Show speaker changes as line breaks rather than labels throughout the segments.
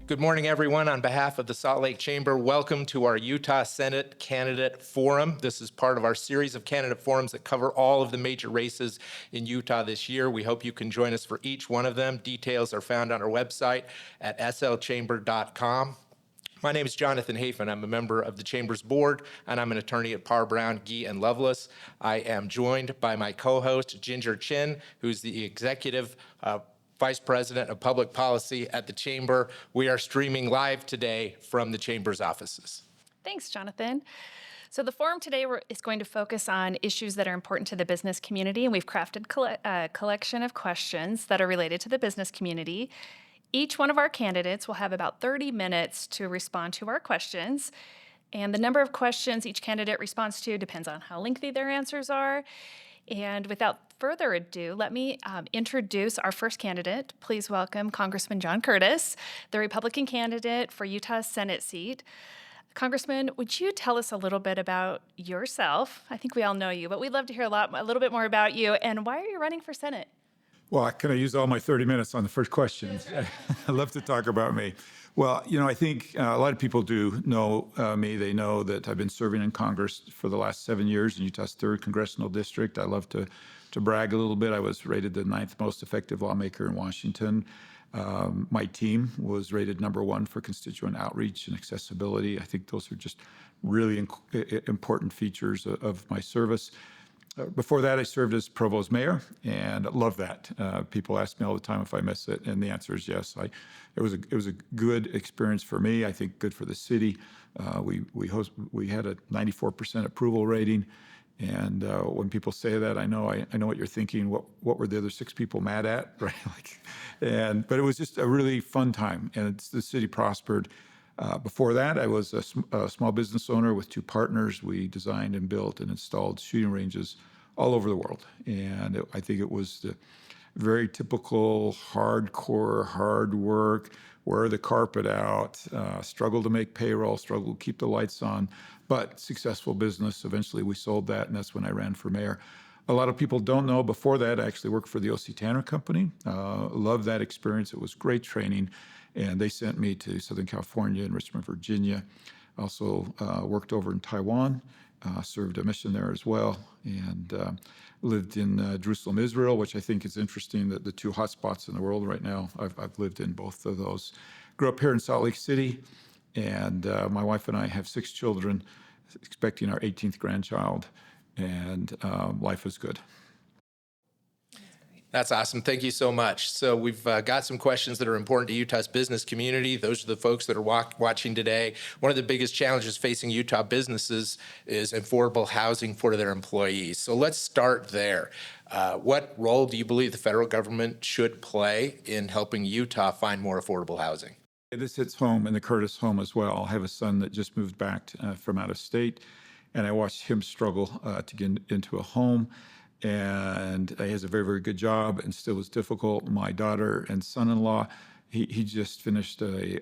Good morning, everyone. On behalf of the Salt Lake Chamber, welcome to our Utah Senate Candidate Forum. This is part of our series of candidate forums that cover all of the major races in Utah this year. We hope you can join us for each one of them. Details are found on our website at slchamber.com. My name is Jonathan Hafen. I'm a member of the Chamber's board, and I'm an attorney at Parr, Brown, Gee, and Lovelace. I am joined by my co-host, Ginger Chin, who's the executive Vice President of Public Policy at the Chamber. We are streaming live today from the Chamber's offices.
Thanks, Jonathan. So the forum today is going to focus on issues that are important to the business community, and we've crafted a collection of questions that are related to the business community. Each one of our candidates will have about 30 minutes to respond to our questions, and the number of questions each candidate responds to depends on how lengthy their answers are. And without further ado, let me introduce our first candidate. Please welcome Congressman John Curtis, the Republican candidate for Utah's Senate seat. Congressman, would you tell us a little bit about yourself? I think we all know you, but we'd love to hear a little bit more about you. And why are you running for Senate?
Well, can I use all my 30 minutes on the first question? I'd love to talk about me. Well, I think a lot of people do know me. They know that I've been serving in Congress for the last 7 years in Utah's 3rd Congressional District. I love to brag a little bit. I was rated the 9th most effective lawmaker in Washington. My team was rated #1 for constituent outreach and accessibility. I think those are just really important features of my service. Before that, I served as provost mayor, and I love that. People ask me all the time if I miss it, and the answer is yes. It was a good experience for me. I think good for the city. We had a 94% approval rating, and when people say that, I know what you're thinking. What were the other 6 people mad at, right? But it was just a really fun time, and the city prospered. Before that, I was a small business owner with 2 partners. We designed and built and installed shooting ranges all over the world. And I think it was the very typical hardcore, hard work, wear the carpet out, struggle to make payroll, struggle to keep the lights on, but successful business. Eventually, we sold that, and that's when I ran for mayor. A lot of people don't know, before that, I actually worked for the O.C. Tanner Company. Loved that experience. It was great training. And they sent me to Southern California and Richmond, Virginia. Also worked over in Taiwan, served a mission there as well, and lived in Jerusalem, Israel, which I think is interesting, that the 2 hotspots in the world right now. I've lived in both of those. Grew up here in Salt Lake City, and my wife and I have 6 children, expecting our 18th grandchild, and life is good.
That's awesome. Thank you so much. So we've got some questions that are important to Utah's business community. Those are the folks that are watching today. One of the biggest challenges facing Utah businesses is affordable housing for their employees. So let's start there. What role do you believe the federal government should play in helping Utah find more affordable housing?
This hits home in the Curtis home as well. I have a son that just moved back from out of state, and I watched him struggle to get into a home. And he has a very, very good job, and still was difficult. My daughter and son-in-law, he just finished a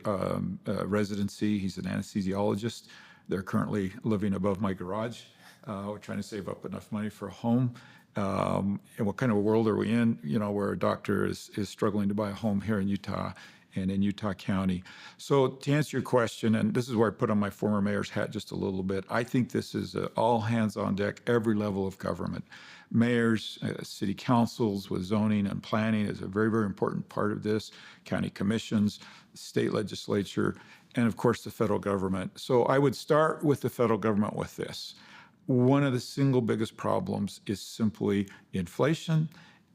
residency. He's an anesthesiologist. They're currently living above my garage. We're trying to save up enough money for a home. And what kind of a world are we in, where a doctor is struggling to buy a home here in Utah and in Utah County? So to answer your question, and this is where I put on my former mayor's hat just a little bit, I think this is all hands on deck, every level of government. Mayors, city councils with zoning and planning is a very, very important part of this, county commissions, state legislature, and of course the federal government. So I would start with the federal government with this. One of the single biggest problems is simply inflation.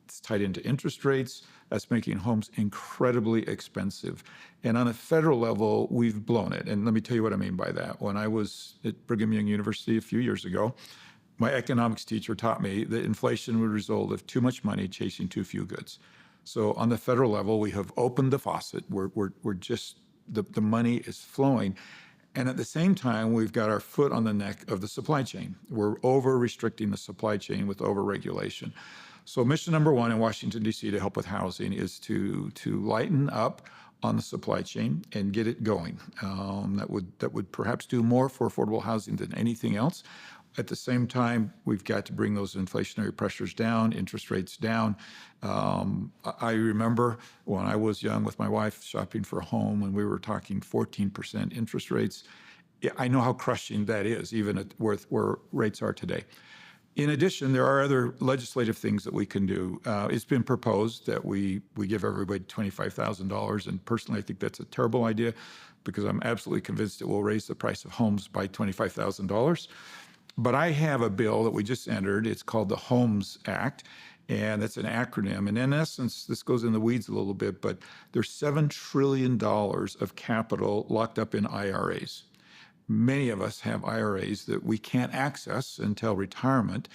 It's tied into interest rates. That's making homes incredibly expensive. And on a federal level, we've blown it. And let me tell you what I mean by that. When I was at Brigham Young University a few years ago, my economics teacher taught me that inflation would result of too much money chasing too few goods. So on the federal level, we have opened the faucet. We're just, the money is flowing. And at the same time, we've got our foot on the neck of the supply chain. We're over-restricting the supply chain with over-regulation. So mission #1 in Washington, D.C. to help with housing is to lighten up on the supply chain and get it going. That would perhaps do more for affordable housing than anything else. At the same time, we've got to bring those inflationary pressures down, interest rates down. I remember when I was young with my wife shopping for a home and we were talking 14% interest rates. Yeah, I know how crushing that is, even at where rates are today. In addition, there are other legislative things that we can do. It's been proposed that we give everybody $25,000, and personally, I think that's a terrible idea because I'm absolutely convinced it will raise the price of homes by $25,000. But I have a bill that we just entered. It's called the Homes Act, and it's an acronym. And in essence, this goes in the weeds a little bit, but there's $7 trillion of capital locked up in IRAs. Many of us have IRAs that we can't access until retirement.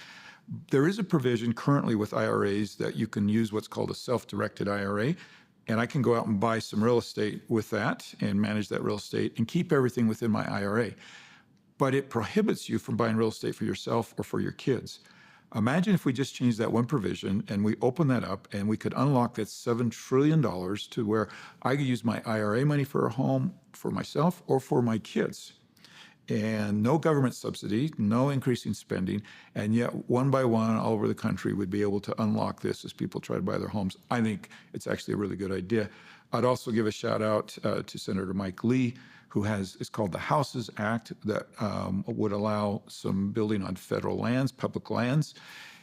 There is a provision currently with IRAs that you can use what's called a self-directed IRA, and I can go out and buy some real estate with that and manage that real estate and keep everything within my IRA. But it prohibits you from buying real estate for yourself or for your kids. Imagine if we just changed that one provision and we open that up and we could unlock that $7 trillion to where I could use my IRA money for a home for myself or for my kids. And no government subsidy, no increasing spending, and yet one by one all over the country would be able to unlock this as people try to buy their homes. I think it's actually a really good idea. I'd also give a shout out to Senator Mike Lee, who it's called the Houses Act that would allow some building on federal lands, public lands.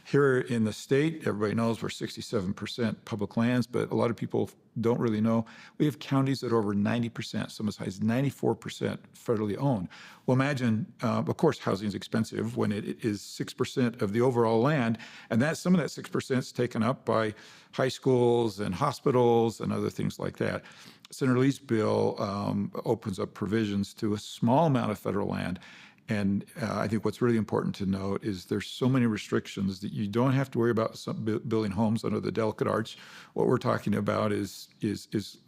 Here in the state, everybody knows we're 67% public lands, but a lot of people don't really know. We have counties that are over 90%, some as high as 94% federally owned. Well, imagine, of course, housing is expensive when it is 6% of the overall land, and some of that 6% is taken up by high schools and hospitals and other things like that. Senator Lee's bill opens up provisions to a small amount of federal land. And I think what's really important to note is there's so many restrictions that you don't have to worry about building homes under the delicate arch. What we're talking about is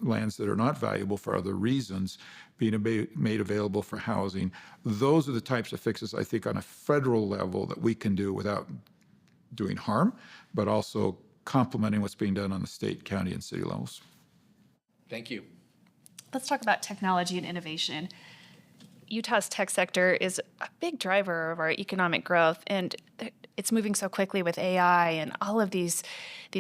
lands that are not valuable for other reasons being made available for housing. Those are the types of fixes, I think, on a federal level that we can do without doing harm, but also complementing what's being done on the state, county, and city levels.
Thank you.
Let's talk about technology and innovation. Utah's tech sector is a big driver of our economic growth, and it's moving so quickly with AI and all of these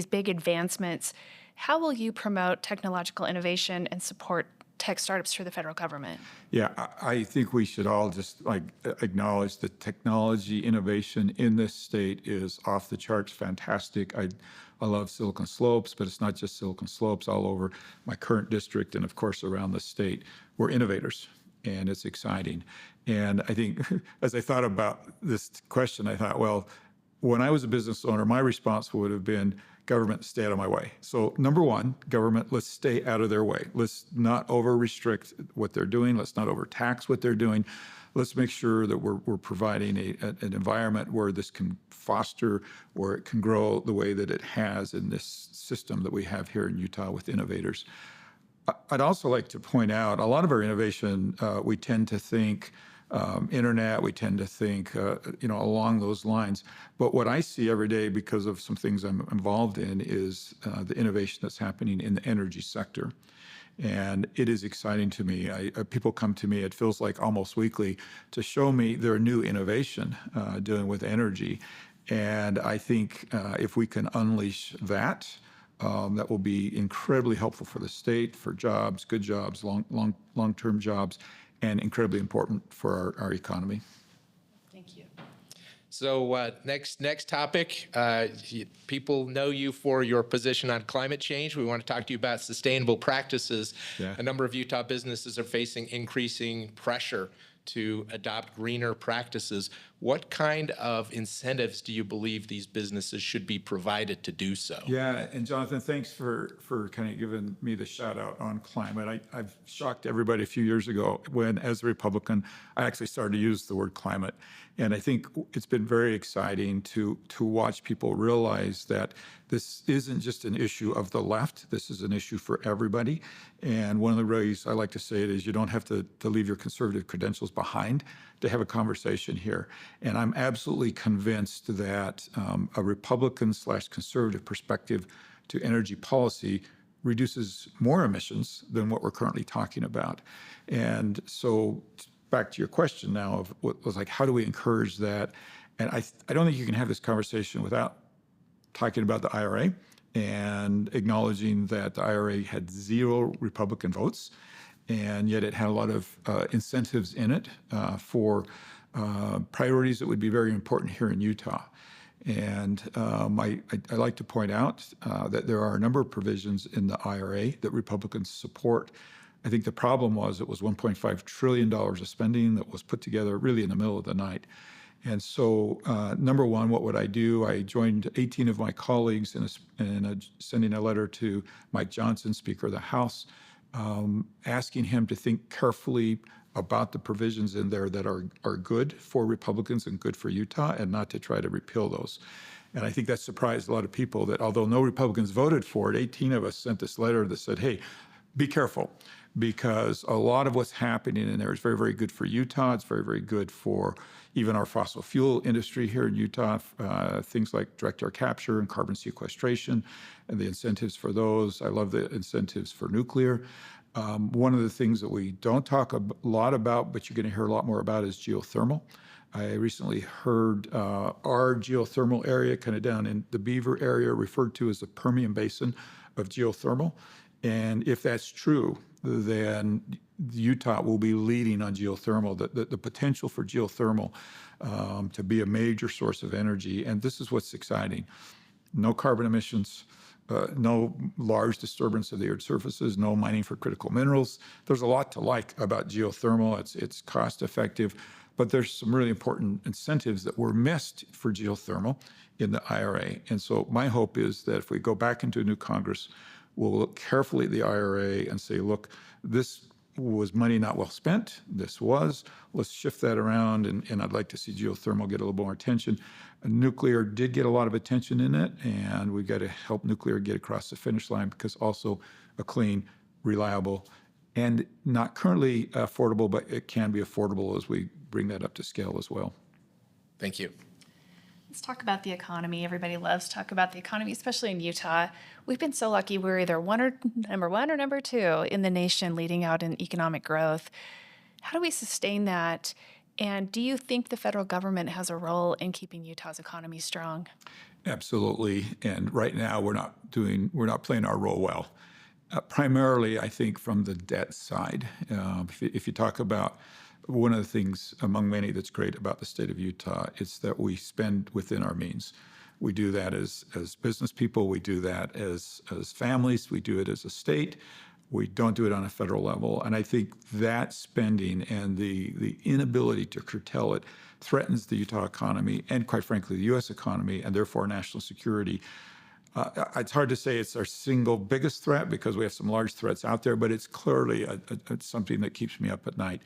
big advancements. How will you promote technological innovation and support tech startups through the federal government?
Yeah, I think we should all just acknowledge that technology innovation in this state is off the charts fantastic. I love Silicon Slopes, but it's not just Silicon Slopes. All over my current district and, of course, around the state, we're innovators. And it's exciting. And I think as I thought about this question, I thought, well, when I was a business owner, my response would have been, government, stay out of my way. So number one, government, let's stay out of their way. Let's not over-restrict what they're doing. Let's not overtax what they're doing. Let's make sure that we're providing an environment where this can foster, where it can grow the way that it has in this system that we have here in Utah with innovators. I'd also like to point out a lot of our innovation, we tend to think internet, we tend to think, along those lines. But what I see every day because of some things I'm involved in is the innovation that's happening in the energy sector. And it is exciting to me. People come to me, it feels like almost weekly, to show me their new innovation dealing with energy. And I think if we can unleash that, that will be incredibly helpful for the state, for jobs, good jobs, long-term jobs, and incredibly important for our economy.
Thank you.
So next topic, people know you for your position on climate change. We want to talk to you about sustainable practices.
Yeah.
A number of Utah businesses are facing increasing pressure to adopt greener practices. What kind of incentives do you believe these businesses should be provided to do so?
Yeah, and Jonathan, thanks for kind of giving me the shout out on climate. I've shocked everybody a few years ago when, as a Republican, I actually started to use the word climate. And I think it's been very exciting to watch people realize that this isn't just an issue of the left. This is an issue for everybody. And one of the ways I like to say it is you don't have to leave your conservative credentials behind to have a conversation here. And I'm absolutely convinced that a Republican/conservative perspective to energy policy reduces more emissions than what we're currently talking about. And so back to your question now of what was like, how do we encourage that? And I don't think you can have this conversation without talking about the IRA and acknowledging that the IRA had 0 Republican votes, and yet it had a lot of incentives in it for priorities that would be very important here in Utah. And I like to point out that there are a number of provisions in the IRA that Republicans support. I think the problem was it was $1.5 trillion of spending that was put together really in the middle of the night. And so, number one, what would I do? I joined 18 of my colleagues in sending a letter to Mike Johnson, Speaker of the House, asking him to think carefully about the provisions in there that are good for Republicans and good for Utah, and not to try to repeal those. And I think that surprised a lot of people that although no Republicans voted for it, 18 of us sent this letter that said, hey, be careful, because a lot of what's happening in there is very, very good for Utah. It's very, very good for even our fossil fuel industry here in Utah, things like direct air capture and carbon sequestration and the incentives for those. I love the incentives for nuclear. One of the things that we don't talk a lot about, but you're going to hear a lot more about, is geothermal. I recently heard our geothermal area, kind of down in the Beaver area, referred to as the Permian Basin of geothermal. And if that's true, then Utah will be leading on geothermal, the potential for geothermal to be a major source of energy. And this is what's exciting. No carbon emissions, no large disturbance of the earth's surfaces, no mining for critical minerals. There's a lot to like about geothermal. It's cost effective, but there's some really important incentives that were missed for geothermal in the IRA. And so my hope is that if we go back into a new Congress, we'll look carefully at the IRA and say, look, this was money not well spent. Let's shift that around. And I'd like to see geothermal get a little more attention. Nuclear did get a lot of attention in it, and we've got to help nuclear get across the finish line, because also a clean, reliable, and not currently affordable, but it can be affordable as we bring that up to scale as well.
Thank you.
Let's talk about the economy. Everybody loves to talk about the economy, especially in Utah. We've been so lucky. We're either number one or number 2 in the nation, leading out in economic growth. How do we sustain that? And do you think the federal government has a role in keeping Utah's economy strong?
Absolutely. And right now we're not playing our role well. Primarily, I think, from the debt side. If you talk about one of the things among many that's great about the state of Utah is that we spend within our means. We do that as business people. We do that as families. We do it as a state. We don't do it on a federal level. And I think that spending and the inability to curtail it threatens the Utah economy and, quite frankly, the U.S. economy, and therefore national security. It's hard to say it's our single biggest threat, because we have some large threats out there, but it's clearly something that keeps me up at night.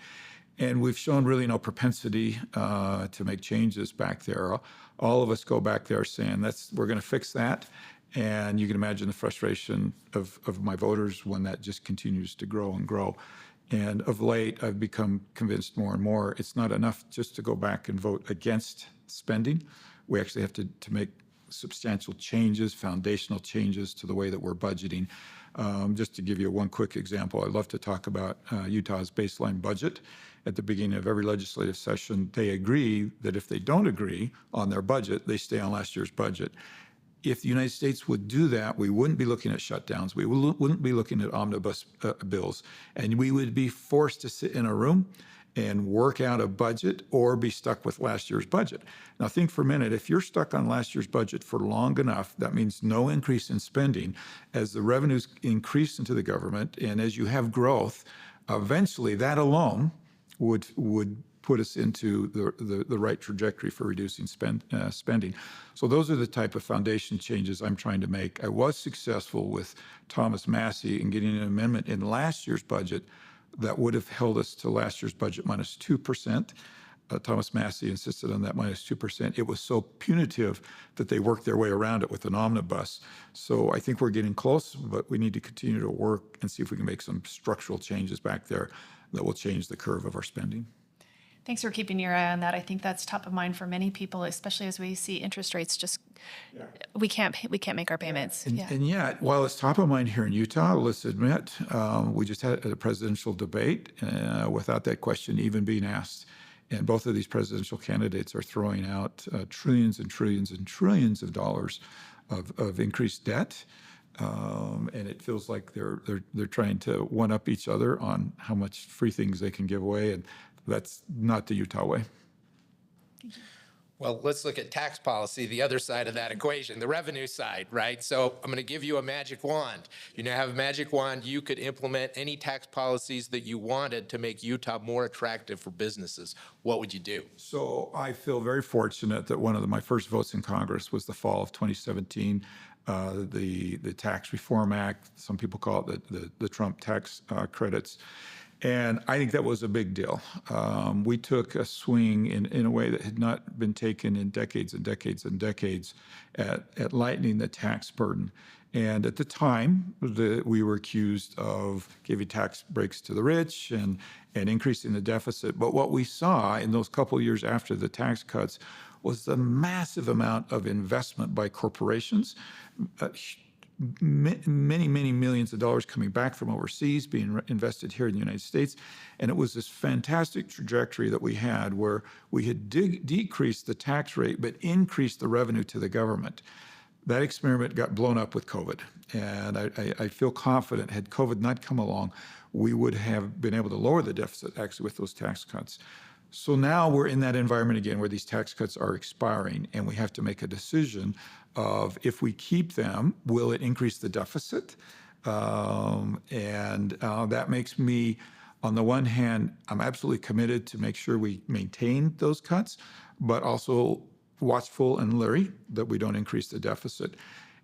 And we've shown really no propensity to make changes back there. All of us go back there saying, we're going to fix that. And you can imagine the frustration of my voters when that just continues to grow and grow. And of late, I've become convinced more and more it's not enough just to go back and vote against spending. We actually have to make substantial changes, foundational changes to the way that we're budgeting. Just to give you one quick example, I'd love to talk about Utah's baseline budget. At the beginning of every legislative session, they agree that if they don't agree on their budget, they stay on last year's budget. If the United States would do that, we wouldn't be looking at shutdowns. We wouldn't be looking at omnibus bills. And we would be forced to sit in a room and work out a budget or be stuck with last year's budget. Now think for a minute, if you're stuck on last year's budget for long enough, that means no increase in spending. As the revenues increase into the government and as you have growth, eventually that alone would put us into the right trajectory for reducing spending. So those are the type of foundation changes I'm trying to make. I was successful with Thomas Massey in getting an amendment in last year's budget that would have held us to last year's budget minus 2%. Thomas Massey insisted on that minus 2%. It was so punitive that they worked their way around it with an omnibus. So I think we're getting close, but we need to continue to work and see if we can make some structural changes back there that will change the curve of our spending.
Thanks for keeping your eye on that. I think that's top of mind for many people, especially as we see interest rates just we can't make our payments.
And,
Yeah.
and yet, while it's top of mind here in Utah, let's admit, we just had a presidential debate without that question even being asked. And both of these presidential candidates are throwing out trillions and trillions and trillions of dollars of increased debt. And it feels like they're trying to one-up each other on how much free things they can give away. And that's not the Utah way.
Well, let's look at tax policy, the other side of that equation, the revenue side, right? So I'm going to give you a magic wand. You now have a magic wand. You could implement any tax policies that you wanted to make Utah more attractive for businesses. What would you do?
So I feel very fortunate that one of my first votes in Congress was the fall of 2017, the Tax Reform Act. Some people call it the Trump tax credits. And I think that was a big deal. We took a swing in a way that had not been taken in decades and decades and decades at lightening the tax burden. And at the time, we were accused of giving tax breaks to the rich and increasing the deficit. But what we saw in those couple of years after the tax cuts was the massive amount of investment by corporations, many millions of dollars coming back from overseas, being invested here in the United States. And it was this fantastic trajectory that we had where we had decreased the tax rate, but increased the revenue to the government. That experiment got blown up with COVID. And I feel confident had COVID not come along, we would have been able to lower the deficit actually with those tax cuts. So now we're in that environment again where these tax cuts are expiring and we have to make a decision of if we keep them, will it increase the deficit? That makes me, on the one hand, I'm absolutely committed to make sure we maintain those cuts, but also watchful and leery that we don't increase the deficit.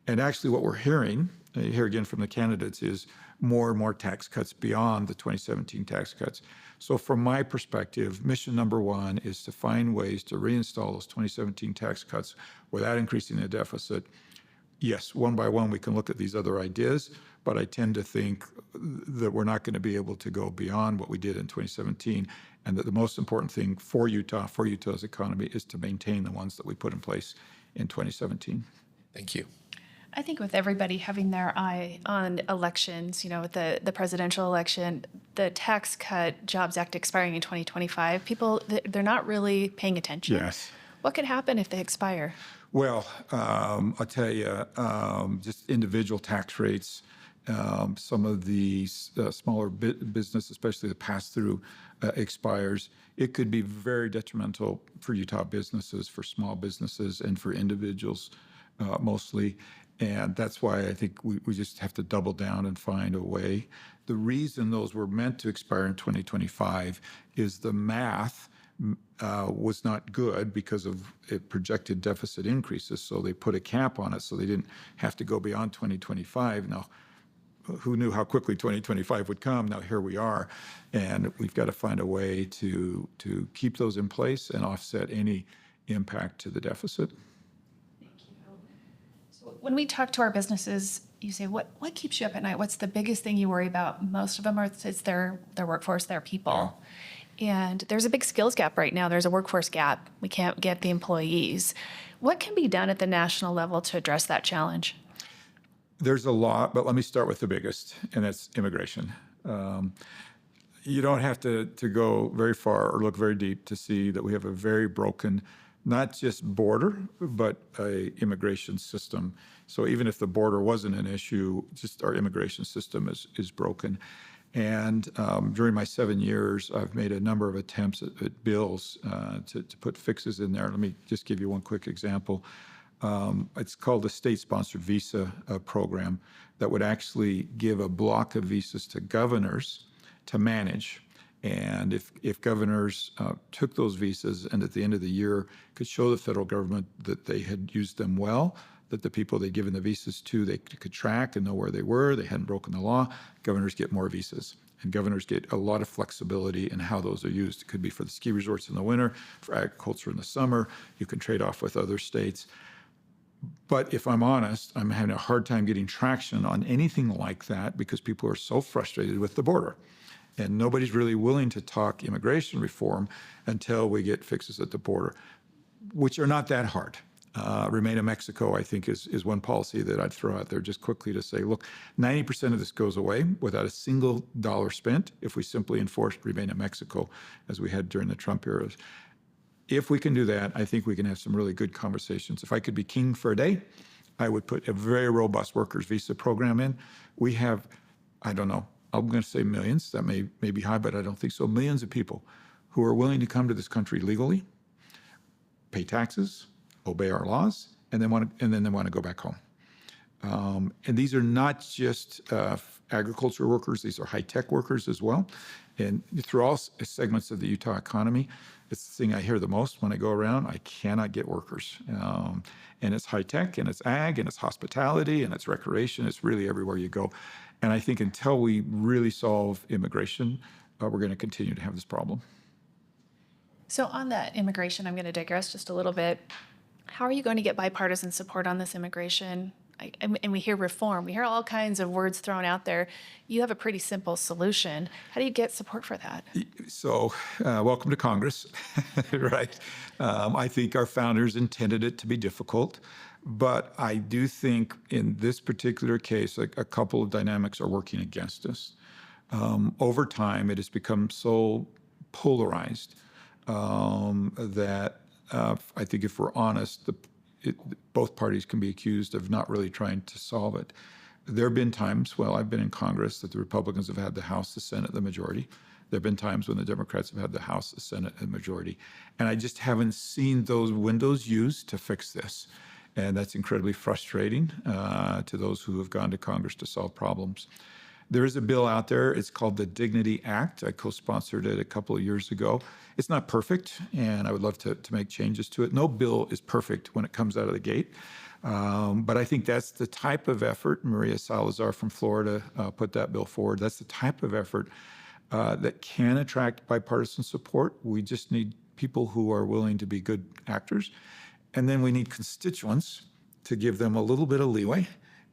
And actually what we're hearing, here again from the candidates, is more and more tax cuts beyond the 2017 tax cuts. So from my perspective, mission number one is to find ways to reinstall those 2017 tax cuts without increasing the deficit. Yes, one by one, we can look at these other ideas, but I tend to think that we're not going to be able to go beyond what we did in 2017, and that the most important thing for Utah's economy, is to maintain the ones that we put in place in 2017.
Thank you.
I think with everybody having their eye on elections, with the presidential election, the Tax Cut Jobs Act expiring in 2025, people, they're not really paying attention.
Yes.
What could happen if they expire?
Well, I'll tell you, just individual tax rates, some of the smaller business, especially the pass-through, expires. It could be very detrimental for Utah businesses, for small businesses, and for individuals mostly. And that's why I think we just have to double down and find a way. The reason those were meant to expire in 2025 is the math was not good because of projected deficit increases. So they put a cap on it so they didn't have to go beyond 2025. Now, who knew how quickly 2025 would come? Now here we are. And we've got to find a way to keep those in place and offset any impact to the deficit.
When we talk to our businesses, you say, what keeps you up at night? What's the biggest thing you worry about? Most of them it's their workforce, their people. And there's a big skills gap right now. There's a workforce gap. We can't get the employees. What can be done at the national level to address that challenge?
There's a lot, but let me start with the biggest, and that's immigration. You don't have to go very far or look very deep to see that we have a very broken, not just border, but a immigration system. So even if the border wasn't an issue, just our immigration system is broken. And during my 7 years, I've made a number of attempts at bills to put fixes in there. Let me just give you one quick example. It's called the state-sponsored visa program that would actually give a block of visas to governors to manage. And if governors took those visas and at the end of the year could show the federal government that they had used them well, that the people they'd given the visas to, they could track and know where they were, they hadn't broken the law, governors get more visas. And governors get a lot of flexibility in how those are used. It could be for the ski resorts in the winter, for agriculture in the summer. You can trade off with other states. But if I'm honest, I'm having a hard time getting traction on anything like that because people are so frustrated with the border. And nobody's really willing to talk immigration reform until we get fixes at the border, which are not that hard. Remain in Mexico, I think, is one policy that I'd throw out there just quickly to say, look, 90% of this goes away without a single dollar spent if we simply enforced Remain in Mexico, as we had during the Trump era. If we can do that, I think we can have some really good conversations. If I could be king for a day, I would put a very robust workers visa program in. We have, I don't know, I'm going to say millions. That may be high, but I don't think so. Millions of people who are willing to come to this country legally, pay taxes, obey our laws, and then they want to go back home. And these are not just agriculture workers; these are high-tech workers as well. And through all segments of the Utah economy, it's the thing I hear the most when I go around. I cannot get workers, and it's high-tech, and it's ag, and it's hospitality, and it's recreation. It's really everywhere you go. And I think until we really solve immigration, we're going to continue to have this problem.
So on that immigration, I'm going to digress just a little bit. How are you going to get bipartisan support on this immigration? And we hear reform. We hear all kinds of words thrown out there. You have a pretty simple solution. How do you get support for that?
So, welcome to Congress, right? I think our founders intended it to be difficult, but I do think in this particular case, a couple of dynamics are working against us. Over time, it has become so polarized that I think if we're honest, both parties can be accused of not really trying to solve it. There have been times, while I've been in Congress, that the Republicans have had the House, the Senate, the majority. There have been times when the Democrats have had the House, the Senate, and the majority. And I just haven't seen those windows used to fix this. And that's incredibly frustrating to those who have gone to Congress to solve problems. There is a bill out there. It's called the Dignity Act. I co-sponsored it a couple of years ago. It's not perfect, and I would love to make changes to it. No bill is perfect when it comes out of the gate. But I think that's the type of effort, Maria Salazar from Florida put that bill forward. That's the type of effort that can attract bipartisan support. We just need people who are willing to be good actors. And then we need constituents to give them a little bit of leeway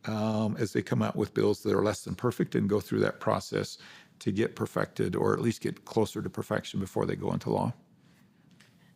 as they come out with bills that are less than perfect and go through that process to get perfected, or at least get closer to perfection before they go into law.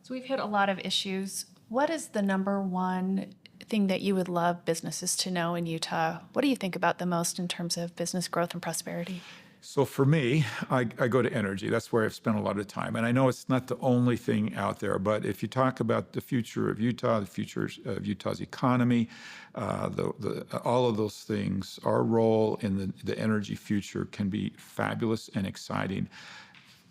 So we've hit a lot of issues. What is the number one thing that you would love businesses to know in Utah? What do you think about the most in terms of business growth and prosperity?
So for me, I go to energy. That's where I've spent a lot of time. And I know it's not the only thing out there, but if you talk about the future of Utah, the future of Utah's economy, all of those things, our role in the energy future can be fabulous and exciting.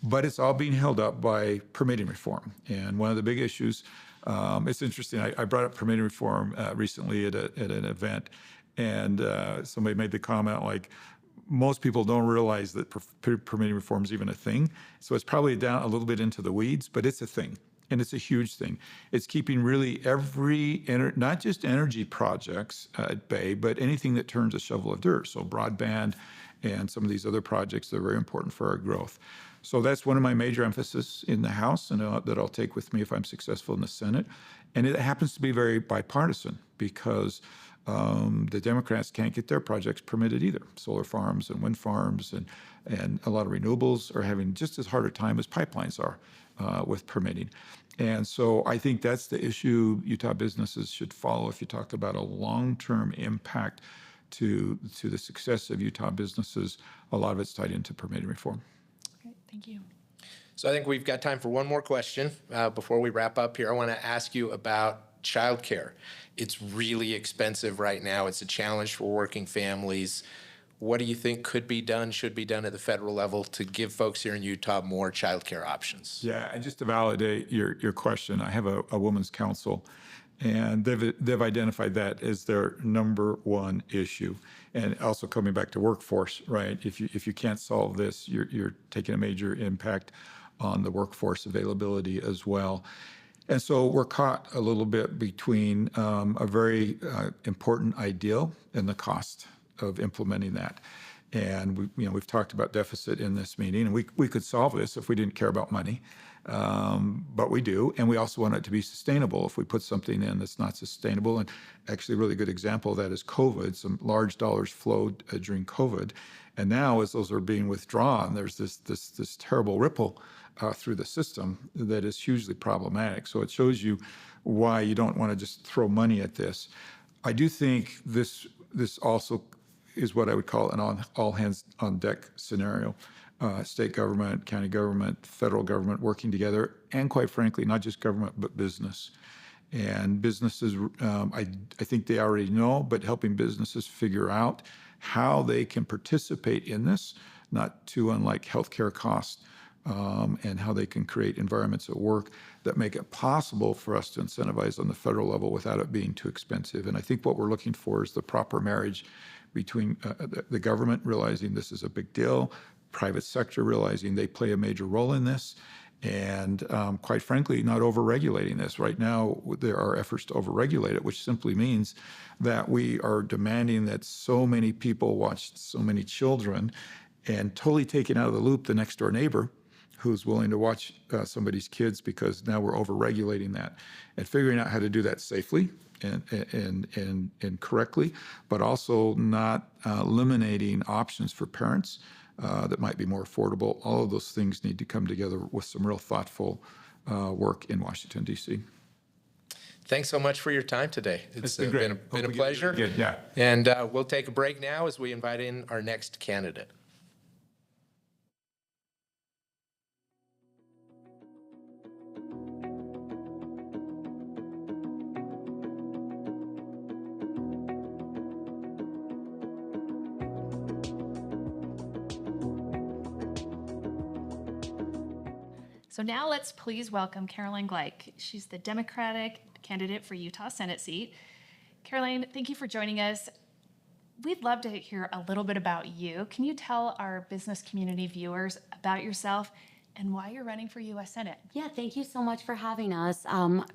But it's all being held up by permitting reform. And one of the big issues, it's interesting, I brought up permitting reform recently at an event, and somebody made the comment like, most people don't realize that permitting reform is even a thing. So it's probably down a little bit into the weeds, but it's a thing. And it's a huge thing. It's keeping really not just energy projects at bay, but anything that turns a shovel of dirt. So broadband and some of these other projects that are very important for our growth. So that's one of my major emphasis in the House, and that I'll take with me if I'm successful in the Senate. And it happens to be very bipartisan because the Democrats can't get their projects permitted either. Solar farms and wind farms and a lot of renewables are having just as hard a time as pipelines are with permitting. And so I think that's the issue Utah businesses should follow if you talk about a long-term impact to the success of Utah businesses. A lot of it's tied into permitting reform.
Great, thank you.
So I think we've got time for one more question before we wrap up here. I want to ask you about childcare. It's really expensive right now. It's a challenge for working families. What do you think could be done, should be done at the federal level to give folks here in Utah more childcare options?
Yeah, and just to validate your question, I have a women's council, and they've identified that as their number one issue. And also coming back to workforce, right? If you can't solve this, you're taking a major impact on the workforce availability as well. And so we're caught a little bit between a very important ideal and the cost of implementing that. And we've talked about deficit in this meeting, and we could solve this if we didn't care about money, but we do. And we also want it to be sustainable. If we put something in that's not sustainable, and actually a really good example of that is COVID. Some large dollars flowed during COVID, And now, as those are being withdrawn, there's this terrible ripple through the system that is hugely problematic. So it shows you why you don't want to just throw money at this. I do think this also is what I would call an all hands on deck scenario. State government, county government, federal government working together, and quite frankly, not just government, but business. And businesses, I think they already know, but helping businesses figure out how they can participate in this, not too unlike healthcare costs, and how they can create environments at work that make it possible for us to incentivize on the federal level without it being too expensive. And I think what we're looking for is the proper marriage between the government realizing this is a big deal, private sector realizing they play a major role in this, and quite frankly, not over-regulating this. Right now, there are efforts to over-regulate it, which simply means that we are demanding that so many people watch so many children and totally taking out of the loop the next door neighbor who's willing to watch somebody's kids, because now we're over-regulating that. And figuring out how to do that safely and correctly, but also not eliminating options for parents that might be more affordable. All of those things need to come together with some real thoughtful work in Washington, D.C.
Thanks so much for your time today. It's been a pleasure.
Good, yeah.
And we'll take a break now as we invite in our next candidate.
So now let's please welcome Caroline Gleich. She's the Democratic candidate for Utah Senate seat. Caroline, thank you for joining us. We'd love to hear a little bit about you. Can you tell our business community viewers about yourself and why you're running for U.S. Senate?
Yeah, thank you so much for having us.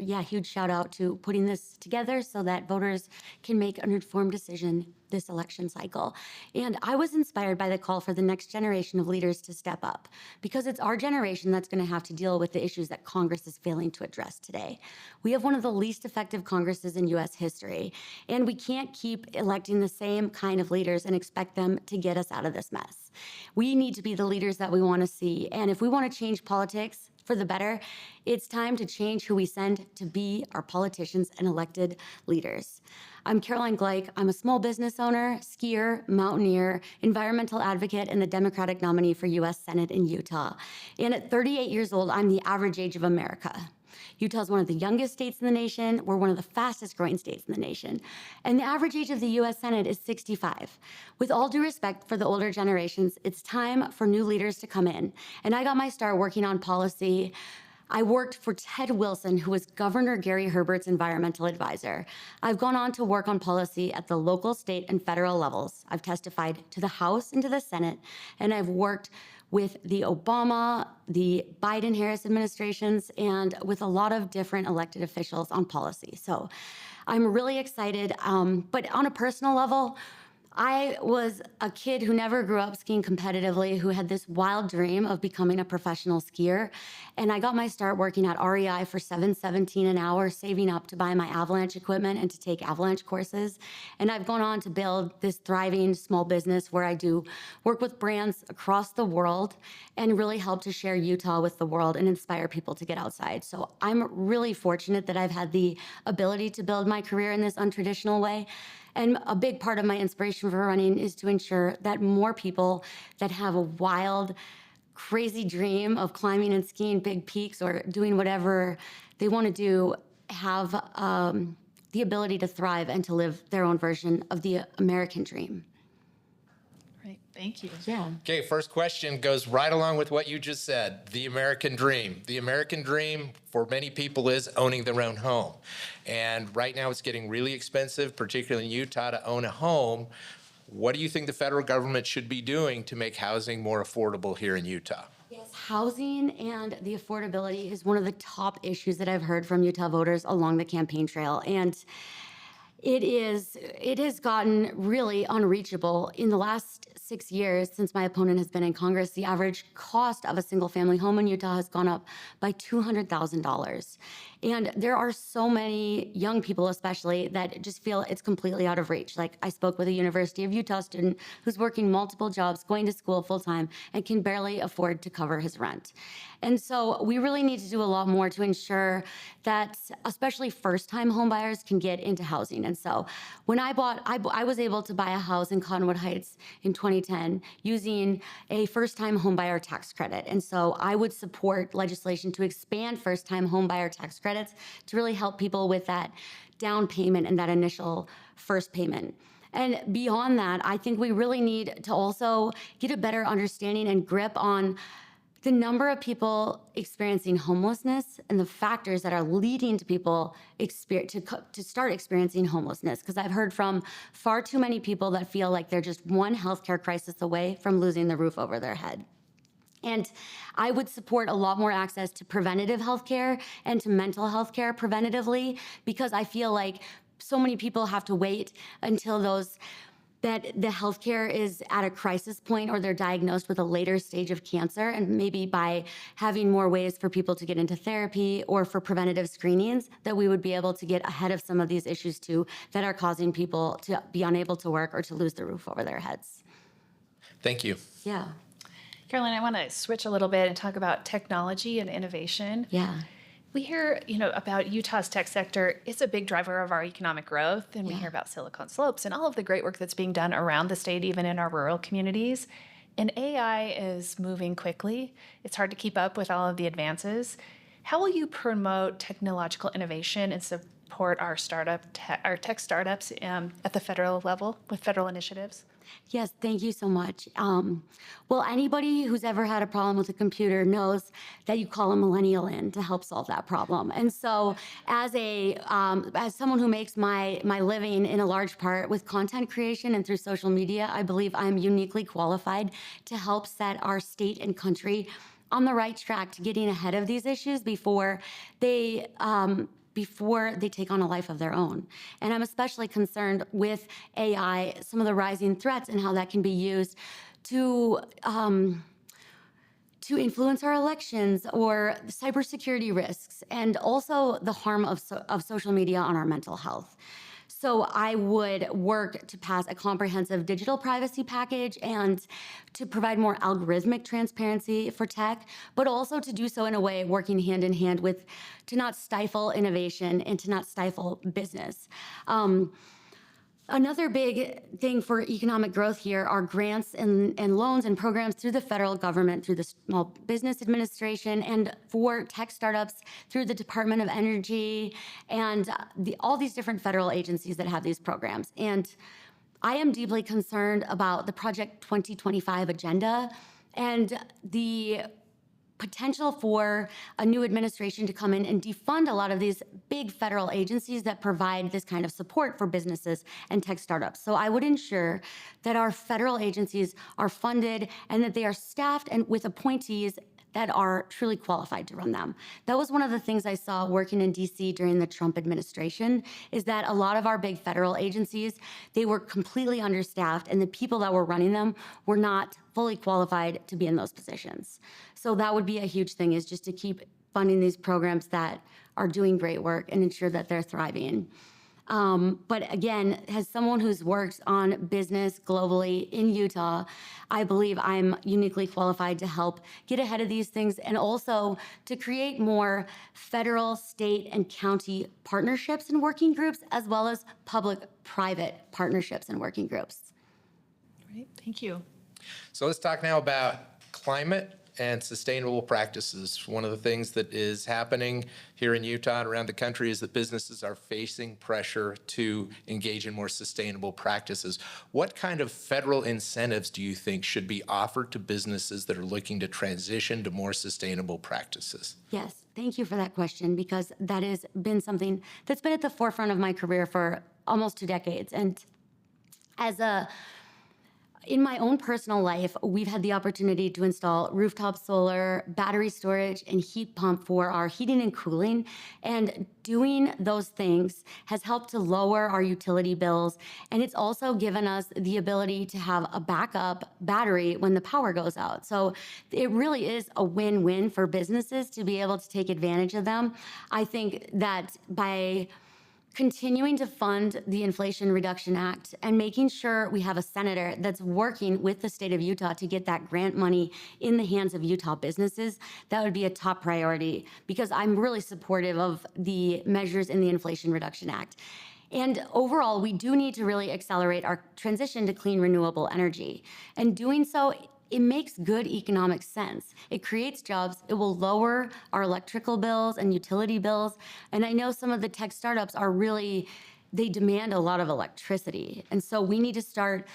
Huge shout out to putting this together so that voters can make an informed decision this election cycle. And I was inspired by the call for the next generation of leaders to step up, because it's our generation that's going to have to deal with the issues that Congress is failing to address today. We have one of the least effective Congresses in U.S. history, and we can't keep electing the same kind of leaders and expect them to get us out of this mess. We need to be the leaders that we want to see. And if we want to change politics for the better, it's time to change who we send to be our politicians and elected leaders. I'm Caroline Gleich. I'm a small business owner, skier, mountaineer, environmental advocate, and the Democratic nominee for U.S. Senate in Utah. And at 38 years old, I'm the average age of America. Utah is one of the youngest states in the nation. We're one of the fastest growing states in the nation. And the average age of the U.S. Senate is 65. With all due respect for the older generations, it's time for new leaders to come in. And I got my start working on policy. I worked for Ted Wilson, who was Governor Gary Herbert's environmental advisor. I've gone on to work on policy at the local, state, and federal levels. I've testified to the House and to the Senate, and I've worked with the Obama, the Biden-Harris administrations, and with a lot of different elected officials on policy. So I'm really excited. But on a personal level, I was a kid who never grew up skiing competitively, who had this wild dream of becoming a professional skier. And I got my start working at REI for $7.17 an hour, saving up to buy my avalanche equipment and to take avalanche courses. And I've gone on to build this thriving small business where I do work with brands across the world and really help to share Utah with the world and inspire people to get outside. So I'm really fortunate that I've had the ability to build my career in this untraditional way. And a big part of my inspiration for running is to ensure that more people that have a wild, crazy dream of climbing and skiing big peaks or doing whatever they want to do have the ability to thrive and to live their own version of the American dream.
Right, thank you.
Yeah.
Okay, first question goes right along with what you just said, the American dream. The American dream for many people is owning their own home. And right now it's getting really expensive, particularly in Utah, to own a home. What do you think the federal government should be doing to make housing more affordable here in Utah?
Yes, housing and the affordability is one of the top issues that I've heard from Utah voters along the campaign trail. And it has gotten really unreachable. In the last 6 years since my opponent has been in Congress, the average cost of a single family home in Utah has gone up by $200,000. And there are so many young people, especially, that just feel it's completely out of reach. Like, I spoke with a University of Utah student who's working multiple jobs, going to school full time, and can barely afford to cover his rent. And so we really need to do a lot more to ensure that especially first-time homebuyers can get into housing. And so when I was able to buy a house in Cottonwood Heights in 2010 using a first-time homebuyer tax credit. And so I would support legislation to expand first-time homebuyer tax credits to really help people with that down payment and that initial first payment. And beyond that, I think we really need to also get a better understanding and grip on the number of people experiencing homelessness and the factors that are leading to people to start experiencing homelessness. Because I've heard from far too many people that feel like they're just one healthcare crisis away from losing the roof over their head. And I would support a lot more access to preventative healthcare and to mental health care preventatively, because I feel like so many people have to wait until that the healthcare is at a crisis point or they're diagnosed with a later stage of cancer. And maybe by having more ways for people to get into therapy or for preventative screenings, that we would be able to get ahead of some of these issues too that are causing people to be unable to work or to lose the roof over their heads.
Thank you.
Yeah.
Caroline, I want to switch a little bit and talk about technology and innovation.
Yeah.
We hear, about Utah's tech sector. It's a big driver of our economic growth, and we
Yeah.
hear about Silicon Slopes and all of the great work that's being done around the state, even in our rural communities. And AI is moving quickly. It's hard to keep up with all of the advances. How will you promote technological innovation and support our tech startups at the federal level with federal initiatives?
Yes, thank you so much. Well, anybody who's ever had a problem with a computer knows that you call a millennial in to help solve that problem. And so, as someone who makes my living in a large part with content creation and through social media, I believe I'm uniquely qualified to help set our state and country on the right track to getting ahead of these issues before they take on a life of their own. And I'm especially concerned with AI, some of the rising threats and how that can be used to influence our elections or cybersecurity risks, and also the harm of social media on our mental health. So I would work to pass a comprehensive digital privacy package and to provide more algorithmic transparency for tech, but also to do so in a way working hand in hand to not stifle innovation and to not stifle business. Another big thing for economic growth here are grants and loans and programs through the federal government, through the Small Business Administration, and for tech startups through the Department of Energy and all these different federal agencies that have these programs. And I am deeply concerned about the Project 2025 agenda and the potential for a new administration to come in and defund a lot of these big federal agencies that provide this kind of support for businesses and tech startups. So I would ensure that our federal agencies are funded and that they are staffed and with appointees that are truly qualified to run them. That was one of the things I saw working in DC during the Trump administration, is that a lot of our big federal agencies, they were completely understaffed, and the people that were running them were not fully qualified to be in those positions. So that would be a huge thing, is just to keep funding these programs that are doing great work and ensure that they're thriving. But again, as someone who's worked on business globally in Utah, I believe I'm uniquely qualified to help get ahead of these things and also to create more federal, state, and county partnerships and working groups, as well as public-private partnerships and working groups.
Great, thank you.
So let's talk now about climate and sustainable practices. One of the things that is happening here in Utah and around the country is that businesses are facing pressure to engage in more sustainable practices. What kind of federal incentives do you think should be offered to businesses that are looking to transition to more sustainable practices?
Yes, thank you for that question, because that has been something that's been at the forefront of my career for almost 2 decades. And as In my own personal life, we've had the opportunity to install rooftop solar, battery storage, and heat pump for our heating and cooling. And doing those things has helped to lower our utility bills. And it's also given us the ability to have a backup battery when the power goes out. So it really is a win-win for businesses to be able to take advantage of them. I think that by continuing to fund the Inflation Reduction Act and making sure we have a senator that's working with the state of Utah to get that grant money in the hands of Utah businesses, that would be a top priority, because I'm really supportive of the measures in the Inflation Reduction Act. And overall, we do need to really accelerate our transition to clean, renewable energy. And doing so, it makes good economic sense. It creates jobs. It will lower our electrical bills and utility bills. And I know some of the tech startups are really, they demand a lot of electricity. And so we need to start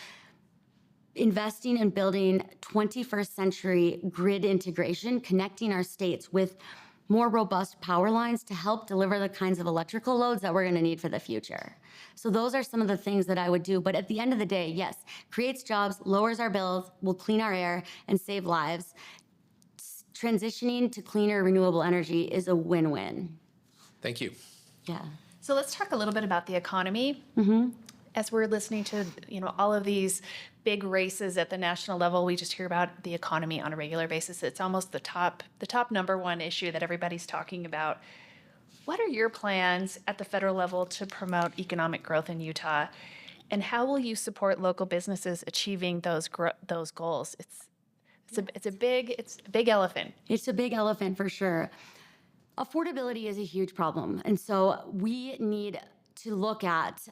investing in building 21st century grid integration, connecting our states with more robust power lines to help deliver the kinds of electrical loads that we're going to need for the future. So those are some of the things that I would do. But at the end of the day, yes, creates jobs, lowers our bills, will clean our air, and save lives. Transitioning to cleaner, renewable energy is a win-win.
Thank you.
Yeah.
So let's talk a little bit about the economy. As we're listening to, all of these big races at the national level, we just hear about the economy on a regular basis. It's almost the top number one issue that everybody's talking about. What are your plans at the federal level to promote economic growth in Utah, and how will you support local businesses achieving those goals? It's a big elephant.
It's a big elephant for sure. Affordability is a huge problem. And so we need to look at,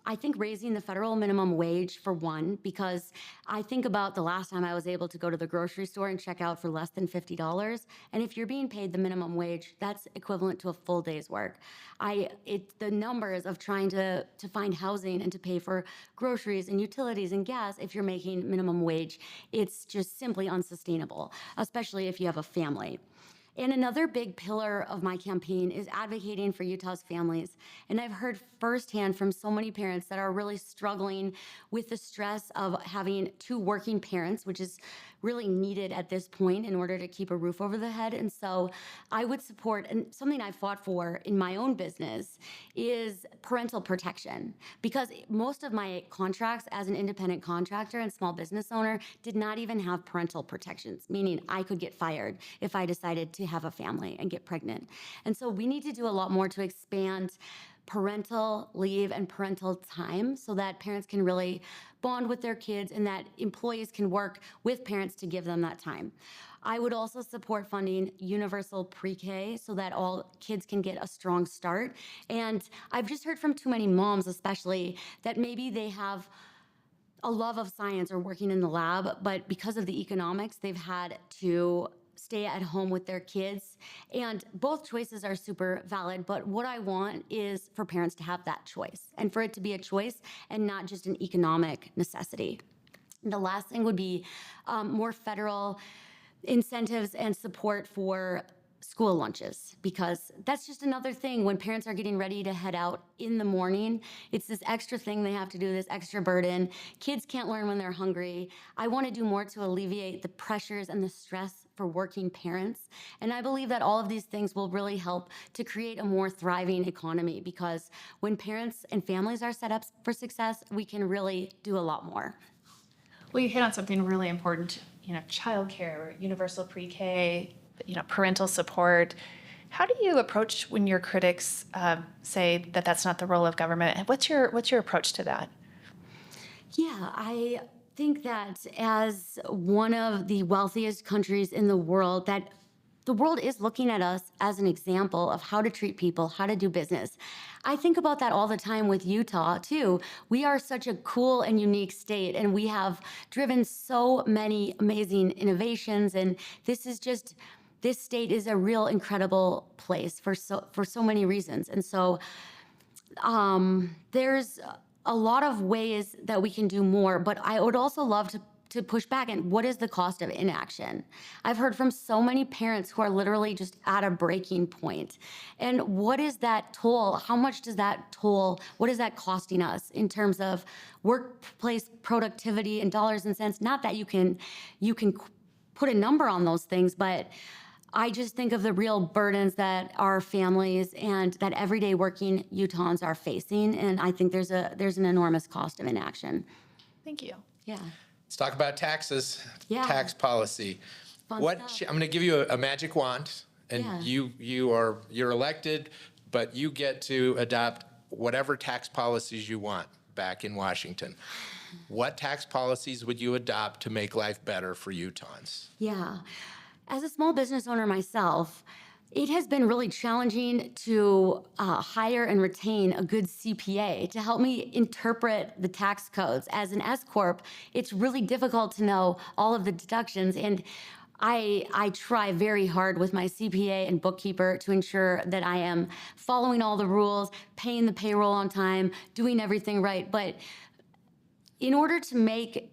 I think, raising the federal minimum wage for one, because I think about the last time I was able to go to the grocery store and check out for less than $50. And if you're being paid the minimum wage, that's equivalent to a full day's work. The numbers of trying to find housing and to pay for groceries and utilities and gas, if you're making minimum wage, it's just simply unsustainable, especially if you have a family. And another big pillar of my campaign is advocating for Utah's families. And I've heard firsthand from so many parents that are really struggling with the stress of having two working parents, which is really needed at this point in order to keep a roof over the head. And so I would support, and something I fought for in my own business is parental protection, because most of my contracts as an independent contractor and small business owner did not even have parental protections, meaning I could get fired if I decided to have a family and get pregnant. And so we need to do a lot more to expand parental leave and parental time so that parents can really bond with their kids and that employees can work with parents to give them that time. I would also support funding universal pre-K so that all kids can get a strong start. And I've just heard from too many moms, especially, that maybe they have a love of science or working in the lab, but because of the economics, they've had to stay at home with their kids. And both choices are super valid, but what I want is for parents to have that choice and for it to be a choice and not just an economic necessity. The last thing would be more federal incentives and support for school lunches, because that's just another thing when parents are getting ready to head out in the morning. It's this extra thing they have to do, this extra burden. Kids can't learn when they're hungry. I want to do more to alleviate the pressures and the stress for working parents. And I believe that all of these things will really help to create a more thriving economy, because when parents and families are set up for success, we can really do a lot more.
Well, you hit on something really important, childcare, universal pre-K, parental support. How do you approach when your critics say that that's not the role of government? What's your approach to that?
Yeah, I think that as one of the wealthiest countries in the world, that the world is looking at us as an example of how to treat people, how to do business. I think about that all the time with Utah, too. We are such a cool and unique state, and we have driven so many amazing innovations, and this state is a real incredible place for so many reasons. And so there's a lot of ways that we can do more, but I would also love to push back. And what is the cost of inaction? I've heard from so many parents who are literally just at a breaking point. And what is that toll? How much does that toll? What is that costing us in terms of workplace productivity and dollars and cents? Not that you can put a number on those things, but I just think of the real burdens that our families and that everyday working Utahns are facing, and I think there's an enormous cost of inaction.
Thank you.
Yeah.
Let's talk about taxes,
Yeah.
tax policy.
Fun stuff.
I'm going to give you a magic wand, and
Yeah.
you're elected, but you get to adopt whatever tax policies you want back in Washington. What tax policies would you adopt to make life better for Utahns?
Yeah. As a small business owner myself, it has been really challenging to hire and retain a good CPA to help me interpret the tax codes. As an S Corp, it's really difficult to know all of the deductions, and I try very hard with my CPA and bookkeeper to ensure that I am following all the rules, paying the payroll on time, doing everything right. But in order to make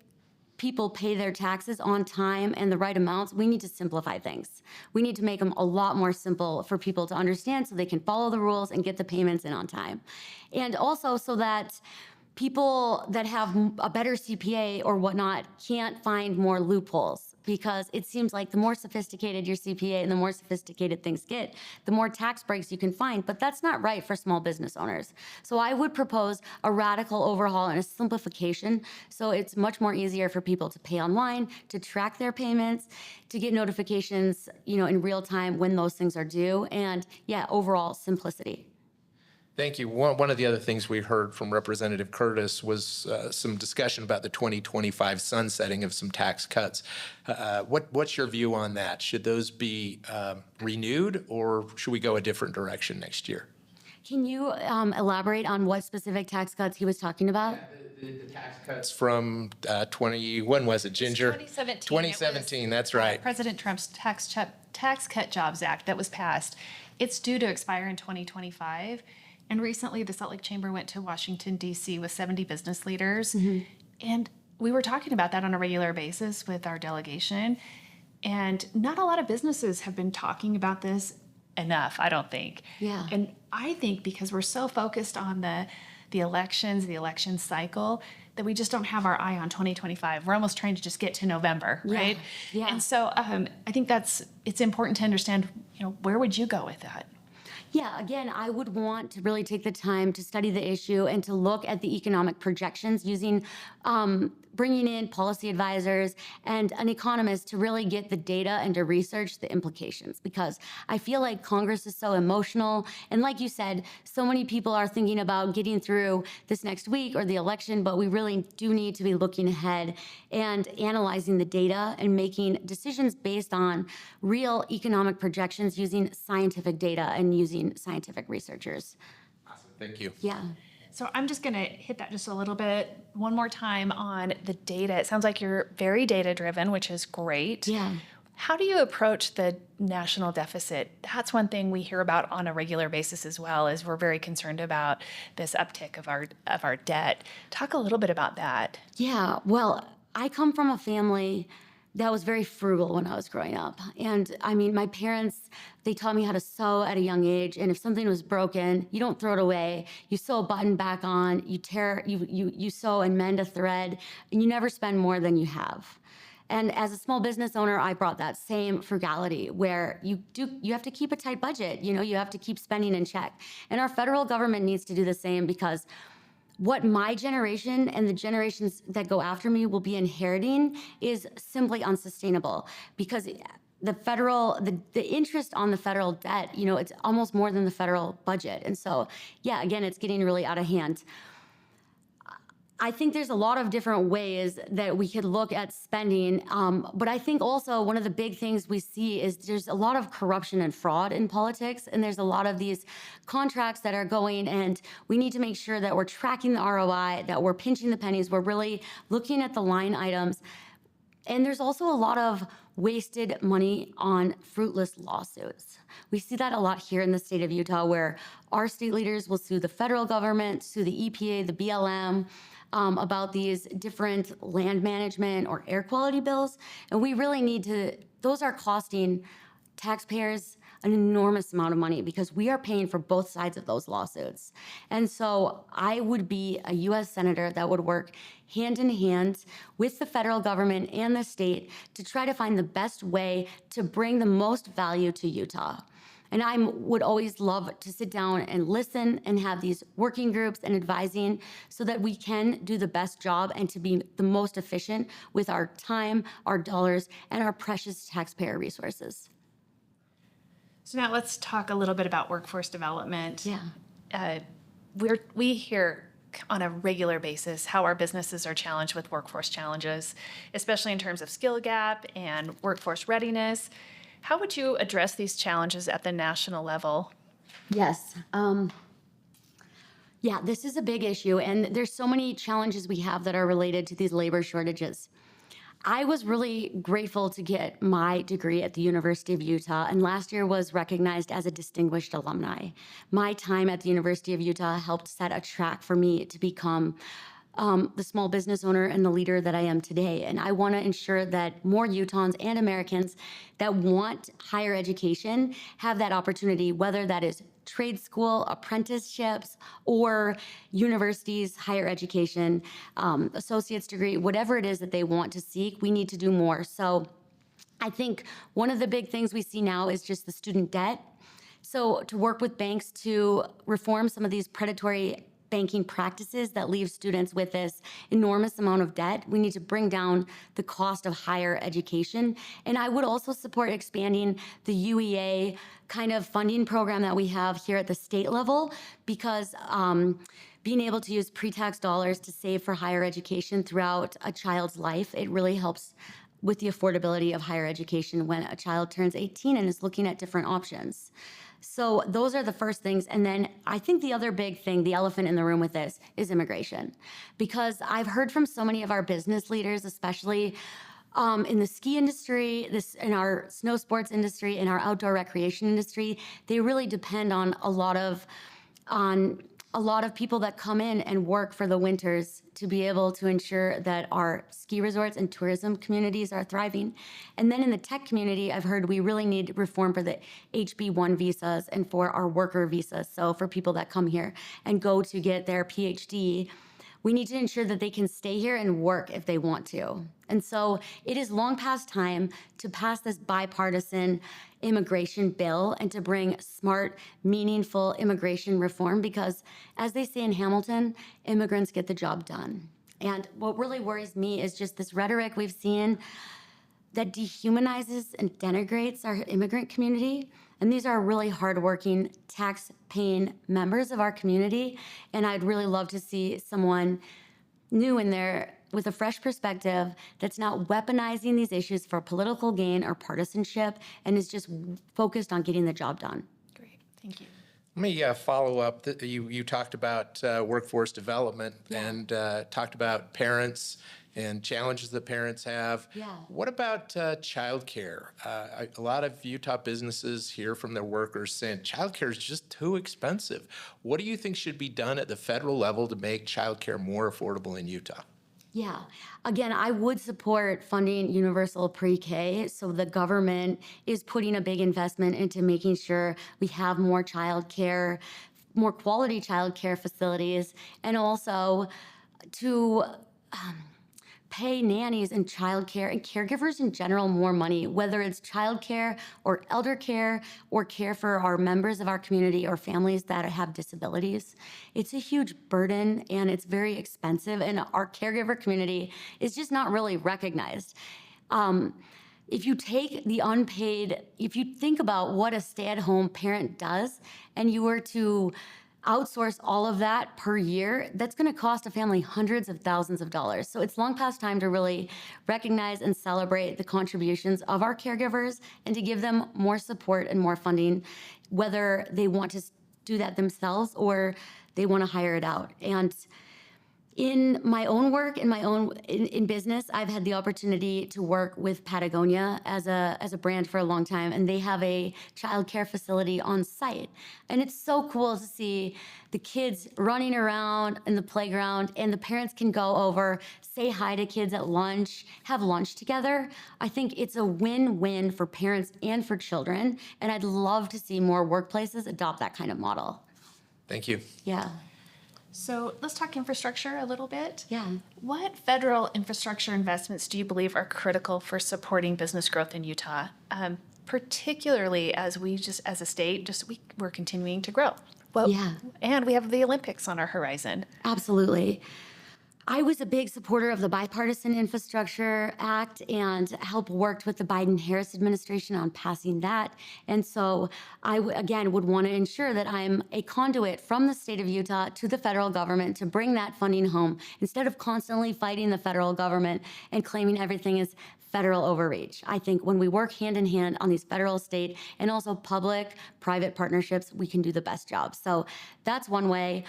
people pay their taxes on time and the right amounts, we need to simplify things. We need to make them a lot more simple for people to understand so they can follow the rules and get the payments in on time. And also so that people that have a better CPA or whatnot can't find more loopholes, because it seems like the more sophisticated your CPA and the more sophisticated things get, the more tax breaks you can find. But that's not right for small business owners. So I would propose a radical overhaul and a simplification so it's much more easier for people to pay online, to track their payments, to get notifications, in real time when those things are due, and overall simplicity.
Thank you. One of the other things we heard from Representative Curtis was some discussion about the 2025 sunsetting of some tax cuts. What's your view on that? Should those be renewed, or should we go a different direction next year?
Can you elaborate on what specific tax cuts he was talking about?
The tax cuts from when was it, Ginger?
2017.
2017, that's right.
President Trump's Tax Cut Jobs Act that was passed. It's due to expire in 2025. And recently, the Salt Lake Chamber went to Washington, D.C. with 70 business leaders. Mm-hmm. And we were talking about that on a regular basis with our delegation. And not a lot of businesses have been talking about this enough, I don't think.
Yeah.
And I think because we're so focused on the elections, the election cycle, that we just don't have our eye on 2025. We're almost trying to just get to November, right?
Yeah.
And so I think it's important to understand, where would you go with that?
Yeah, again, I would want to really take the time to study the issue and to look at the economic projections using bringing in policy advisors and an economist to really get the data and to research the implications, because I feel like Congress is so emotional. And like you said, so many people are thinking about getting through this next week or the election, but we really do need to be looking ahead and analyzing the data and making decisions based on real economic projections using scientific data and using scientific researchers.
Awesome. Thank you.
Yeah.
So I'm just going to hit that just a little bit one more time on the data. It sounds like you're very data driven, which is great.
Yeah.
How do you approach the national deficit? That's one thing we hear about on a regular basis as well, is we're very concerned about this uptick of our debt. Talk a little bit about that.
Yeah. Well, I come from a family that was very frugal when I was growing up. And I mean, my parents, they taught me how to sew at a young age. And if something was broken, you don't throw it away. You sew a button back on, you sew and mend a thread, and you never spend more than you have. And as a small business owner, I brought that same frugality where you have to keep a tight budget. You have to keep spending in check. And our federal government needs to do the same, because what my generation and the generations that go after me will be inheriting is simply unsustainable, because the interest on the federal debt, it's almost more than the federal budget. And so, again, it's getting really out of hand. I think there's a lot of different ways that we could look at spending, but I think also one of the big things we see is there's a lot of corruption and fraud in politics, and there's a lot of these contracts that are going, and we need to make sure that we're tracking the ROI, that we're pinching the pennies, we're really looking at the line items. And there's also a lot of wasted money on fruitless lawsuits. We see that a lot here in the state of Utah, where our state leaders will sue the federal government, sue the EPA, the BLM, about these different land management or air quality bills. And we really need to, those are costing taxpayers an enormous amount of money because we are paying for both sides of those lawsuits. And so I would be a U.S. Senator that would work hand in hand with the federal government and the state to try to find the best way to bring the most value to Utah. And I would always love to sit down and listen and have these working groups and advising so that we can do the best job and to be the most efficient with our time, our dollars, and our precious taxpayer resources.
So now let's talk a little bit about workforce development.
Yeah.
We hear on a regular basis how our businesses are challenged with workforce challenges, especially in terms of skill gap and workforce readiness. How would you address these challenges at the national level?
Yes. Yeah, this is a big issue, and there's so many challenges we have that are related to these labor shortages. I was really grateful to get my degree at the University of Utah, and last year was recognized as a distinguished alumni. My time at the University of Utah helped set a track for me to become the small business owner and the leader that I am today. And I want to ensure that more Utahns and Americans that want higher education have that opportunity, whether that is trade school, apprenticeships, or universities, higher education, associate's degree, whatever it is that they want to seek, we need to do more. So I think one of the big things we see now is just the student debt. So to work with banks to reform some of these predatory banking practices that leave students with this enormous amount of debt. We need to bring down the cost of higher education. And I would also support expanding the UEA kind of funding program that we have here at the state level, because being able to use pre-tax dollars to save for higher education throughout a child's life, it really helps with the affordability of higher education when a child turns 18 and is looking at different options. So those are the first things. And then I think the other big thing, the elephant in the room with this, is immigration. Because I've heard from so many of our business leaders, especially in the ski industry, in our snow sports industry, in our outdoor recreation industry, they really depend on a lot of people that come in and work for the winters to be able to ensure that our ski resorts and tourism communities are thriving. And then in the tech community, I've heard we really need reform for the HB1 visas and for our worker visas. So for people that come here and go to get their PhD, we need to ensure that they can stay here and work if they want to. And so it is long past time to pass this bipartisan immigration bill and to bring smart, meaningful immigration reform, because as they say in Hamilton, immigrants get the job done. And what really worries me is just this rhetoric we've seen that dehumanizes and denigrates our immigrant community. And these are really hardworking, tax-paying members of our community. And I'd really love to see someone new in there with a fresh perspective that's not weaponizing these issues for political gain or partisanship and is just focused on getting the job done.
Great, thank you.
Let me follow up. You talked about workforce development and talked about parents and challenges that parents have.
Yeah.
What about childcare? A lot of Utah businesses hear from their workers saying childcare is just too expensive. What do you think should be done at the federal level to make childcare more affordable in Utah?
Yeah. Again, I would support funding universal pre-K. So the government is putting a big investment into making sure we have more childcare, more quality childcare facilities, and also to pay nannies and childcare and caregivers in general more money, whether it's childcare or elder care or care for our members of our community or families that have disabilities. It's a huge burden and it's very expensive, and our caregiver community is just not really recognized. If you take the unpaid, if you think about what a stay-at-home parent does and you were to outsource all of that per year, that's going to cost a family hundreds of thousands of dollars. So it's long past time to really recognize and celebrate the contributions of our caregivers and to give them more support and more funding, whether they want to do that themselves or they want to hire it out. And In my own work, in business, I've had the opportunity to work with Patagonia as a brand for a long time, and they have a childcare facility on site. And it's so cool to see the kids running around in the playground, and the parents can go over, say hi to kids at lunch, have lunch together. I think it's a win-win for parents and for children, and I'd love to see more workplaces adopt that kind of model.
Thank you.
Yeah.
So let's talk infrastructure a little bit.
Yeah.
What federal infrastructure investments do you believe are critical for supporting business growth in Utah, particularly as as a state, we're continuing to grow? Well,
Yeah.
and we have the Olympics on our horizon.
Absolutely. I was a big supporter of the Bipartisan Infrastructure Act and helped worked with the Biden-Harris administration on passing that. And so I, again, would want to ensure that I'm a conduit from the state of Utah to the federal government to bring that funding home instead of constantly fighting the federal government and claiming everything is federal overreach. I think when we work hand in hand on these federal, state, and also public-private partnerships, we can do the best job. So that's one way.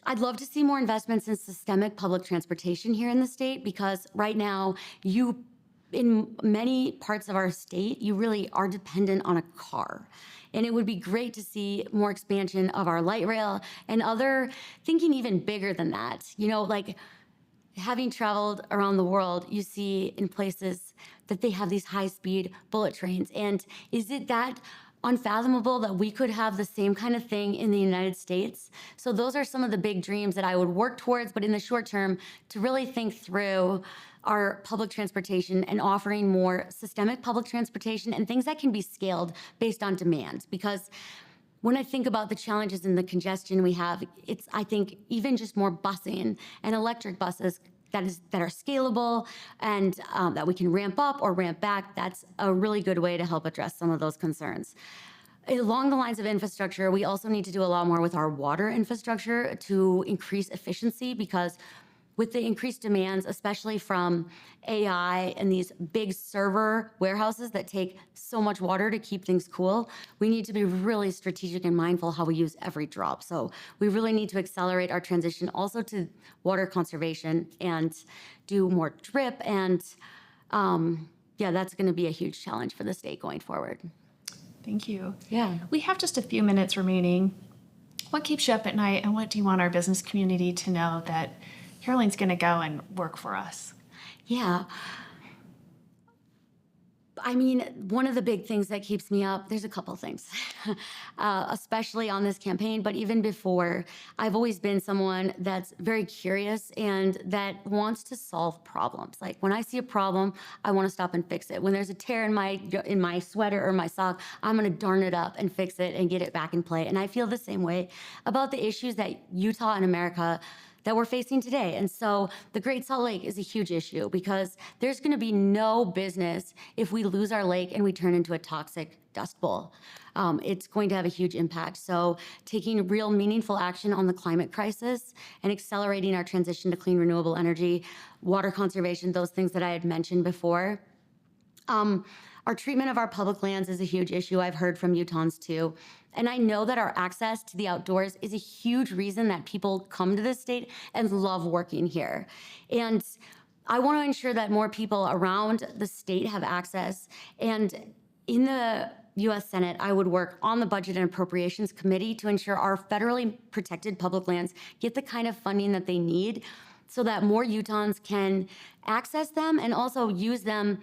I'd love to see more investments in systemic public transportation here in the state, because right now, in many parts of our state, you really are dependent on a car. And it would be great to see more expansion of our light rail and thinking even bigger than that. Like having traveled around the world, you see in places that they have these high-speed bullet trains. And is it that unfathomable that we could have the same kind of thing in the United States? So those are some of the big dreams that I would work towards, but in the short term, to really think through our public transportation and offering more systemic public transportation and things that can be scaled based on demand. Because when I think about the challenges and the congestion we have, I think even just more busing and electric buses that are scalable and that we can ramp up or ramp back, that's a really good way to help address some of those concerns. Along the lines of infrastructure, we also need to do a lot more with our water infrastructure to increase efficiency, because with the increased demands, especially from AI and these big server warehouses that take so much water to keep things cool, we need to be really strategic and mindful how we use every drop. So we really need to accelerate our transition also to water conservation and do more drip. And that's going to be a huge challenge for the state going forward.
Thank you.
Yeah.
We have just a few minutes remaining. What keeps you up at night, and what do you want our business community to know that Caroline's going to go and work for us?
Yeah. I mean, one of the big things that keeps me up, there's a couple things, especially on this campaign, but even before, I've always been someone that's very curious and that wants to solve problems. Like when I see a problem, I want to stop and fix it. When there's a tear in my sweater or my sock, I'm going to darn it up and fix it and get it back in play. And I feel the same way about the issues that Utah and America that we're facing today. And so the Great Salt Lake is a huge issue, because there's going to be no business if we lose our lake and we turn into a toxic dust bowl. It's going to have a huge impact. So taking real meaningful action on the climate crisis and accelerating our transition to clean renewable energy, water conservation, those things that I had mentioned before. Our treatment of our public lands is a huge issue. I've heard from Utahns too. And I know that our access to the outdoors is a huge reason that people come to this state and love working here. And I want to ensure that more people around the state have access. And in the U.S. Senate, I would work on the Budget and Appropriations Committee to ensure our federally protected public lands get the kind of funding that they need so that more Utahns can access them and also use them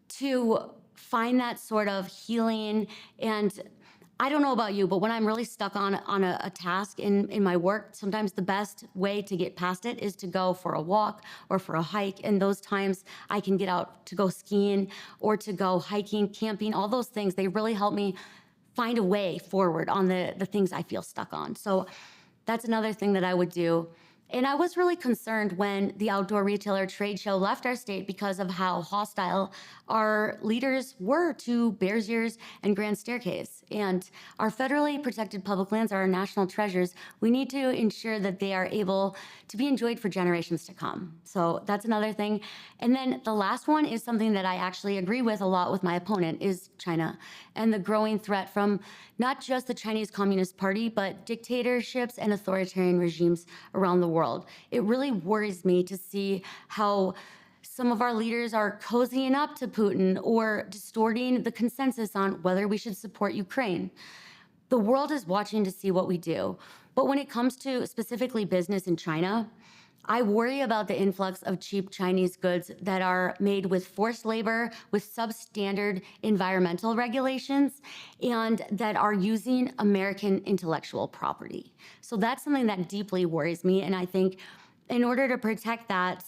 to find that sort of healing. And I don't know about you, but when I'm really stuck on a task in my work, sometimes the best way to get past it is to go for a walk or for a hike. And those times I can get out to go skiing or to go hiking, camping, all those things, they really help me find a way forward on the things I feel stuck on. So that's another thing that I would do. And I was really concerned when the outdoor retailer trade show left our state because of how hostile our leaders were to Bears Ears and Grand Staircase. And our federally protected public lands are our national treasures. We need to ensure that they are able to be enjoyed for generations to come. So that's another thing. And then the last one is something that I actually agree with a lot with my opponent, is China and the growing threat from not just the Chinese Communist Party, but dictatorships and authoritarian regimes around the world world. It really worries me to see how some of our leaders are cozying up to Putin or distorting the consensus on whether we should support Ukraine. The world is watching to see what we do. But when it comes to specifically business in China, I worry about the influx of cheap Chinese goods that are made with forced labor, with substandard environmental regulations, and that are using American intellectual property. So that's something that deeply worries me. And I think in order to protect that,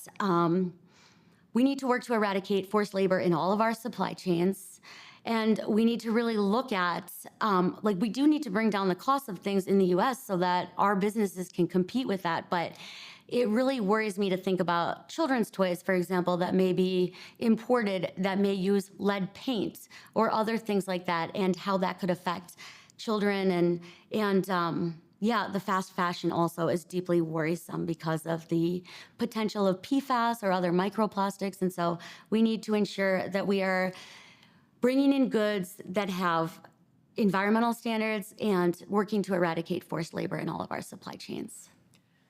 we need to work to eradicate forced labor in all of our supply chains. And we need to really look at, we do need to bring down the cost of things in the US so that our businesses can compete with that. But it really worries me to think about children's toys, for example, that may be imported, that may use lead paint or other things like that, and how that could affect children. The fast fashion also is deeply worrisome because of the potential of PFAS or other microplastics. And so we need to ensure that we are bringing in goods that have environmental standards and working to eradicate forced labor in all of our supply chains.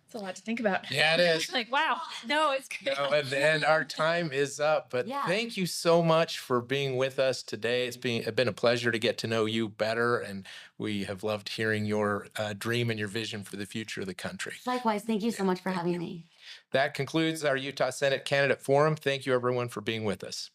It's a lot to think about.
Yeah, it is.
Like, wow. No, it's good.
No, and our time is up, but
Yeah.
thank you so much for being with us today. It's been a pleasure to get to know you better, and we have loved hearing your dream and your vision for the future of the country.
Likewise, thank you so much for having me.
That concludes our Utah Senate Candidate Forum. Thank you, everyone, for being with us.